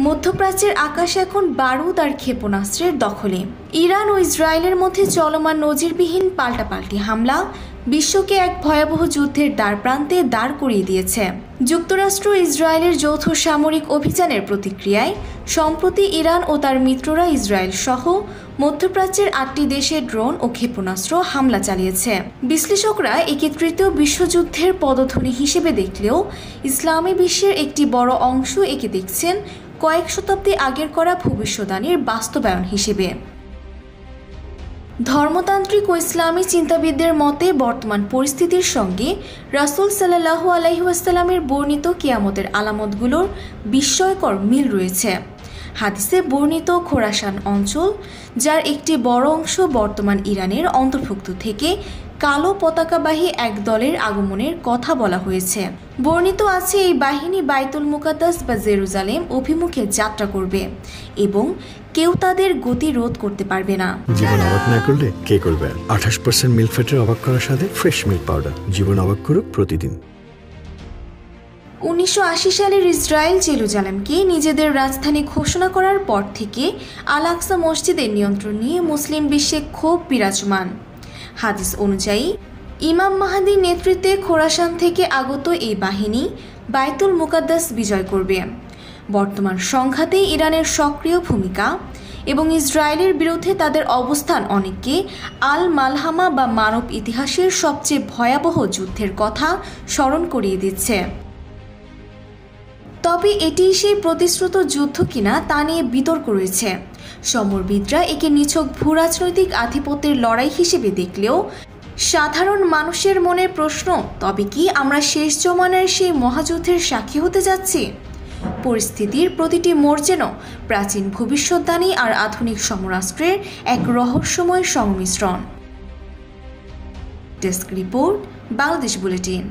মধ্যপ্রাচ্যের আকাশ এখন বারুদ আর ক্ষেপণাস্ত্রের দখলে। ইরান ও ইসরায়েলের মধ্যে চলমান নজিরবিহীন পাল্টাপাল্টি হামলা বিশ্বকে এক ভয়াবহ যুদ্ধের দ্বারপ্রান্তে দাঁড় করিয়ে দিয়েছে। যুক্তরাষ্ট্র ইসরায়েলের যৌথ সামরিক অভিযানের প্রতিক্রিয়ায় সম্প্রতি ইরান ও তার মিত্ররা ইসরায়েল সহ মধ্যপ্রাচ্যের 8টি দেশে ড্রোন ও ক্ষেপণাস্ত্র হামলা চালিয়েছে। বিশ্লেষকরা একে তৃতীয় বিশ্বযুদ্ধের পদধ্বনি হিসেবে দেখলেও ইসলামী বিশ্বের একটি বড় অংশ একে দেখছেন কয়েক শতাব্দী আগের করা ভবিষ্যদ্বাণীর বাস্তবায়ন হিসেবে। ধর্মতান্ত্রিক ও ইসলামী চিন্তাবিদদের মতে বর্তমান পরিস্থিতির সঙ্গে রাসূল সাল্লাল্লাহু আলাইহি ওয়াসাল্লামের বর্ণিত কিয়ামতের আলামতগুলোর বিস্ময়কর মিল রয়েছে। হাদিসে বর্ণিত খোরাসান অঞ্চল, যার একটি বড় অংশ বর্তমান ইরানের অন্তর্ভুক্ত থেকে কালো পতাকাবাহী এক দলের আগমনের কথা বলা হয়েছে। বর্ণিত আছে এই বাহিনী বাইতুল মুকাদ্দাস বা জেরুজালেম অভিমুখে যাত্রা করবে এবং কেউ তাদের গতি রোধ করতে পারবে না। জীবন অবাক না করলে কে করবে? 28% মিল্ক ফ্যাটের অবাক করার সাথে ফ্রেশ মিল্ক পাউডার। জীবন অবাক করুক প্রতিদিন। 1980 সালের ইসরায়েল জেরুজালেমকে নিজেদের রাজধানী ঘোষণা করার পর থেকে আল আকসা মসজিদের নিয়ন্ত্রণ নিয়ে মুসলিম বিশ্বে ক্ষোভ বিরাজমান। হাদিস অনুযায়ী ইমাম মাহদীর নেতৃত্বে খোরাসান থেকে আগত এই বাহিনী বাইতুল মুকাদ্দাস বিজয় করবে। বর্তমান সংঘাতে ইরানের সক্রিয় ভূমিকা এবং ইসরায়েলের বিরুদ্ধে তাদের অবস্থান অনেককে আল মালহামা বা মানব ইতিহাসের সবচেয়ে ভয়াবহ যুদ্ধের কথা স্মরণ করিয়ে দিচ্ছে। তবে এটি সেই প্রতিশ্রুত যুদ্ধ কিনা তা নিয়ে বিতর্ক রয়েছে। সমরবিদরা একে নিছক ভূরাজনৈতিক আধিপত্যের লড়াই হিসেবে দেখলেও সাধারণ মানুষের মনে প্রশ্ন, তবে কি আমরা শেষ জমানার সেই মহাযুদ্ধের সাক্ষী হতে যাচ্ছি? পরিস্থিতির প্রতিটি মোড় যেন প্রাচীন ভবিষ্যদ্বাণী আর আধুনিক সমরাস্ত্রের এক রহস্যময় সংমিশ্রণ। Desk report, Bangladesh bulletin.